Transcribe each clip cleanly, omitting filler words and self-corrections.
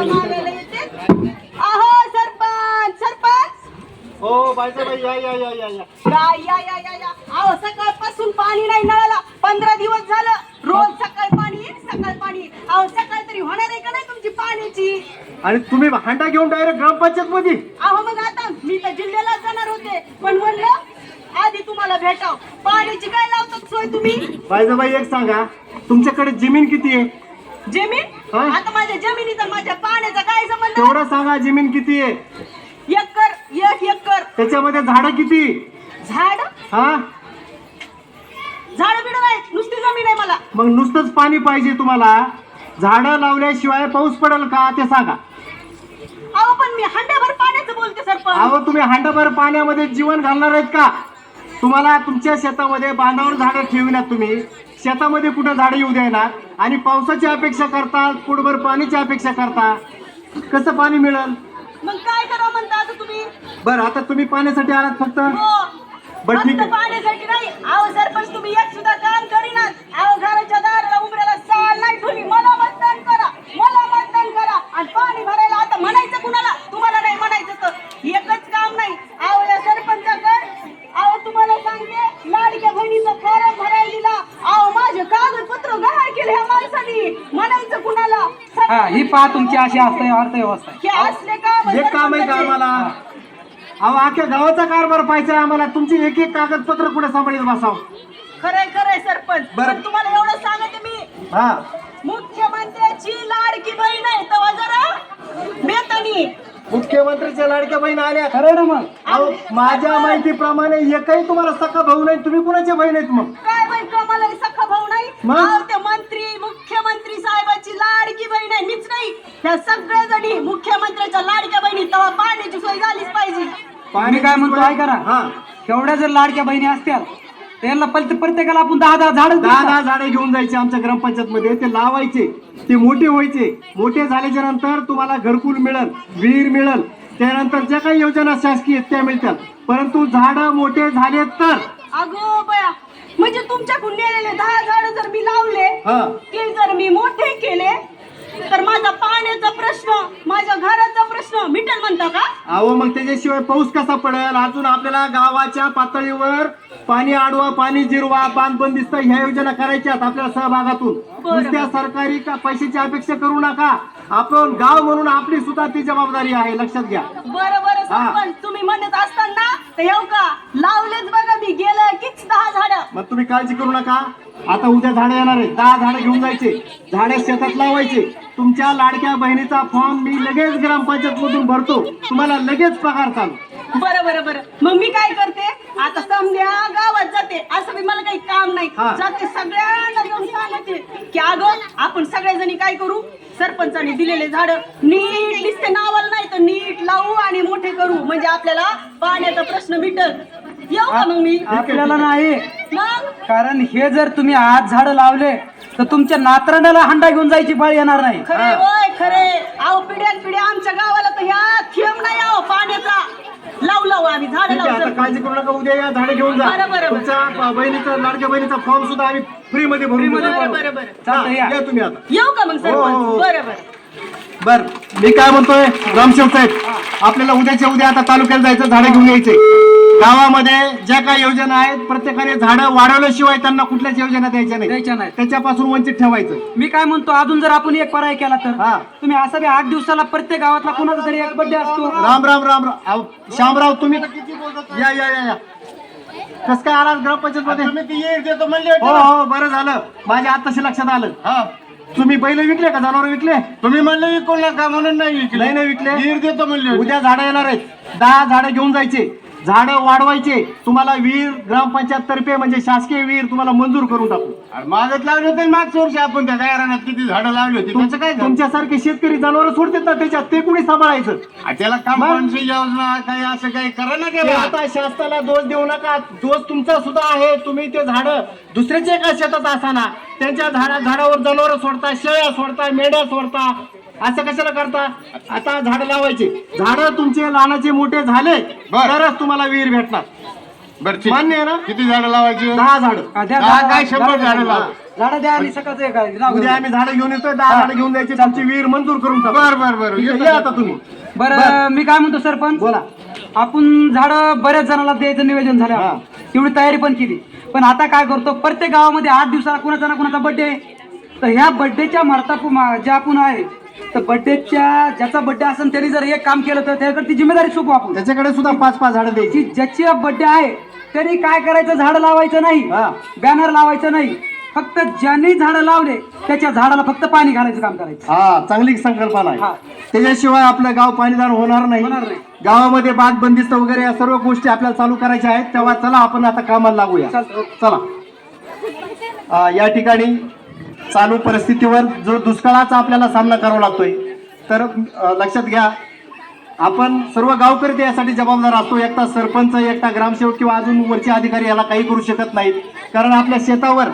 नुसतं मागायला येते. अहो सरपंच सरपंच. हो बायजाबाई या या या या या काय या या या या. अहो सकाळपासून पाणी नाही नळाला. 15 दिवस झालं. रोज सकाळ पाणी सकाळ पाणी. अहो सकाळ तरी होणार आहे का नाही तुमची पाण्याची? आणि तुम्ही हांडा घेऊन डायरेक्ट ग्रामपंचायत मध्ये? अहो मग आता मी तर जिल्ह्याला जाणार होते पण म्हणलं आधी तुम्हाला भेटाव. पाण्याची काय लावतात सोय तुम्ही? बायजाबाई एक सांगा, तुमच्याकडे जमीन किती आहे? जमीन? हा? आता माझ्या जमिनीचा माझ्या पाण्याचा काय संबंध? तेवढं सांगा, जमीन किती आहे? Acre 1 acre. त्याच्यामध्ये झाडं किती? झाड हा झाड बिड नाही नुसती जमीन आहे मला. मग नुसतंच पाणी पाहिजे तुम्हाला? झाडं लावल्याशिवाय पाऊस पडेल का ते सांगा. अहो पण मी हंड्याभर पाण्याचं बोलते सरपंच. अहो तुम्ही हांडाभर पाण्यामध्ये जीवन घालणार आहेत का? तुम्हाला तुमच्या शेतामध्ये बांधावर झाडं ठेवणार, तुम्ही शेतामध्ये कुठं झाडं येऊ देणार आणि पावसाची अपेक्षा करता, फुटभर पाण्याची अपेक्षा करता, कसं पाणी मिळेल? मग काय करावं म्हणता आता तुम्ही? बरं आता तुम्ही पाण्यासाठी आलात फक्त? हो बरं, ठीक फक्त आहे. पाण्यासाठी नाही. अहो सरपंच तुम्ही एक सुद्धा काम करीनात. अहो घराच्या दाराला उमऱ्याला साल नाही ठेवली. मला मतदान करा मला मतदान करा आणि पाणी भरायला आता म्हणायचं कुणाला? तुम्हाला नाही म्हणायचं तर एकच काम नाही. अहो या सरपंचाकडे अहो तुम्हाला सांगते लाडक्या बहिणीचा फॉर्म भरायला दिला. अहो माझे कागदपत्र गहाळ केले ह्या माणसाने. म्हणायचं कुणाला? हा ही पहा तुमची अशी अर्थव्यवस्था. हे असले काम हे काम आहे का आम्हाला? अहो अख्ख्या गावाचा कारभार पाहिजे आम्हाला. तुमची एक एक कागदपत्र कुठे सांभाळीत बसाव? खरंय खरंय सरपंच. बरं. पण तुम्हाला एवढं सांगते मी, हा मुख्यमंत्र्याची लाडकी बहीण आहे तेव्हा जरा बेतनी. मुख्यमंत्रीच्या लाडक्या बहीण आल्या. खरं ना मग? अहो माझ्या माहितीप्रमाणे एकही तुम्हाला सख्खा भाऊ नाही. तुम्ही कुणाचे बहीण आहेत मग? काय बाई कमाला सखा भाऊ नाही? मग? अहो, ते मंत्री मुख्यमंत्री साहेबाची लाडकी बहीण आहे. मीच नाही, त्या सगळ्या जणी मुख्यमंत्र्याच्या लाडक्या बहिणी. तेव्हा पाण्याची सोय झालीच पाहिजे. मी काय म्हणतो ऐका ना, हा एवढ्या जर लाडक्या बहिणी असत्या त्यांना प्रत्येकाला आपण 10-10 झाडं 10-10 झाडे घेऊन जायचे आमच्या ग्रामपंचायत मध्ये. ते लावायचे, ते मोठे व्हायचे. मोठे झाल्याच्या नंतर तुम्हाला घरकुल मिळेल, विहीर मिळेल, त्यानंतर ज्या काही योजना शासकीय आहेत त्या मिळतात. परंतु झाडं मोठे झाले तर अगो बया, म्हणजे तुमच्याकडून नेलेले 10 झाड जर मी लावले, हा ते जर मी मोठे केले तर माझा पाण्याचा प्रश्न, माझ्या घराचा प्रश्न मिटेल म्हणता का? अहो मग त्याच्याशिवाय पाऊस कसा पडेल? अजून आपल्याला गावाच्या पातळीवर पाणी अडवा, पाणी जिरवा, बांध बंदिस्त ह्या योजना करायच्या आहेत आपल्याला सहभागातून. बरं. नुसत्या सरकारी का पैशाची अपेक्षा करू नका. आपण गाव म्हणून आपली सुद्धा ती जबाबदारी आहे, लक्षात घ्या. बरं बरं सरपंच, तुम्ही म्हणत असताना तर येऊ का लावलेच बघा मी गेलं कीच 10 झाडं. मग तुम्ही काळजी करू नका. आता उद्या झाडं येणार आहे, 10 झाडं घेऊन जायचे, झाडे शेतात लावायचे. तुमच्या लाडक्या बहिणीचा फॉर्म मी लगेच ग्रामपंचायत मधून भरतो, तुम्हाला लगेच पगार चालू. बरं बरं बरं, मग मी काय करते आता, समजा गावात जाते, असं बी मला काही काम नाही, हा. जाते सगळ्यांना जाऊन सांगते की अगं आपण सगळ्याजणी काय करू, सरपंचाने दिलेले झाड नीट दिसते नावाला नाही तर नीट लावू आणि मोठे करू, म्हणजे आपल्याला पाण्याचा प्रश्न मिटल. येऊ का मग मी? आपल्याला नाही, मग कारण हे जर तुम्ही आज झाडं लावले तर तुमच्या नातरांना हंडा घेऊन जायची पाळी येणार नाही. खरे होय खरे. अहो पिढ्यान पिढ्या आमच्या गावाला तर ह्या थेंब नाही आहो पाण्याचा. लावू आम्ही झाड ठीक आहे, आता लावू. काळजी करू नका. उद्या या, झाडे घेऊन जा. बरं, बरं, बरं. तुमच्या बहिणीचा, लाडक्या बहिणीचा फॉर्म सुद्धा आम्ही फ्री मध्ये भरून देऊ. बरं बरं बरं. चालतंय, या. या तुम्ही आता. येऊ का मग हो, हो, हो. सरपंच? बरं बरं. बर मी काय म्हणतोय, रामशेठ साहेब, आपल्याला उद्याच्या उद्या आता तालुक्यात जायचं, झाडं घेऊन यायचे. गावामध्ये ज्या काही योजना आहेत प्रत्येकाने झाडं वाढवल्याशिवाय त्यांना कुठल्याच योजना द्यायच्या द्यायच्या नाही, नाहीत. त्याच्यापासून वंचित ठेवायचं. मी काय म्हणतो, अजून जर आपण एक पर्याय केला तर हा. तुम्ही असं बी 8 दिवसाला प्रत्येक गावातला कोणाचा तरी एक बर्थडे असतो. राम राम राम राम. अहो, शामराव तुम्ही या या या या कस काय आला ग्रामपंचायत मध्ये? हो हो बरं झालं, माझ्या आताशी लक्षात आलं. तुम्ही बैल विकले का जनावर विकले? तुम्ही म्हणले विकू नका म्हणून नाही विकले. नाही विकले, वीर देतो म्हणले. उद्या झाडं येणार आहेत, 10 झाडं घेऊन जायचे, झाडं वाढवायचे. तुम्हाला वीर ग्रामपंचायत तर्फे म्हणजे शासकीय वीर तुम्हाला मंजूर करून टाकू. मागत लावले होते मागच्या वर्षी आपण त्या गायरानात किती झाडं लावली होती, त्याचं काय झालं? तुमच्यासारखे शेतकरी जनावर सोडतात ना त्याच्यात, ते कुणी सांभाळायचं? त्याला कंपाऊंडची योजना काही असं काही करा ना ते त्याला. आता शासनाला दोष देऊ नका, दोष तुमचा सुद्धा आहे. तुम्ही ते झाडं दुसऱ्याच्या एका शेतात असताना त्यांच्या झाडावर जनावर सोडता, शेळ्या सोडता, मेंढ्या सोडता, असं कशाला करता? आता झाडं लावायचे, झाडं तुमचे लहानाचे मोठे झाले तरच तुम्हाला विहीर भेटणार. बरं ठीक. मान्य आहे ना? किती झाडं लावायची? 10 झाडं. हा, द्या, दहा दहा, काय 100 दहा, झाडं लाव. झाडं द्या आणि सकाळचं हे काय नाव उद्या घेऊन. आम्ही झाडं घेऊन येतोय 10 झाडं घेऊन जायची तुमची विहीर मंजूर करून टाकू. बर ठीक आहे, या आता तुम्ही बरं मी काय म्हणतो सरपंच बोला. आपण झाडं बऱ्याच जणांना द्यायचं नियोजन झालं हा. तेवढी तयारी पण केली. पण आता काय करतो प्रत्येक गावामध्ये 8 दिवसाला कुणाचा ना कुणाचा बर्थडे. तर ह्या बर्थडेच्या ज्या आपण आहे तर बर्थडेच्या ज्याचा बर्थडे असेल त्यांनी जर एक काम केलं तर त्याकडे ती जिम्मेदारी सोपू आपण. त्याच्याकडे सुद्धा 5-5 झाडं द्यायची. की ज्याची बर्थडे आहे त्यांनी काय करायचं झाडं लावायचं नाही, हा. बॅनर लावायचं नाही. फक्त ज्यांनी झाडं लावले त्याच्या झाडाला फक्त पाणी घालायचं काम करायचं. हा, चांगली संकल्पना हा. आहे. त्याच्याशिवाय आपलं गाव पाणीदार होणार नाही. गावामध्ये बाग बंदिस्त वगैरे या सर्व गोष्टी आपल्याला चालू करायच्या आहेत. तेव्हा चला आपण आता कामाला लागूया. चालतं. चला. या ठिकाणी चालू परिस्थितीवर जो दुष्काळाचा आपल्याला सामना करावा लागतोय तर लक्षात घ्या आपण सर्व गावकरी त्यासाठी जबाबदार असतो. एकटा सरपंच, एकटा ग्रामसेवक किंवा अजून वरचे अधिकारी याला काही करू शकत नाहीत. कारण आपल्या शेतावर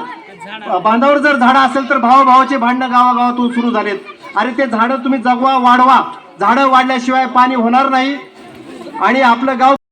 बांधावर जर झाडं असेल तर भावाभावाचे भांडणं गावागावातून सुरू झालेत. अरे ते झाडं तुम्ही जगवा, वाढवा. झाडं वाढल्याशिवाय पाणी होणार नाही आणि आपलं गाव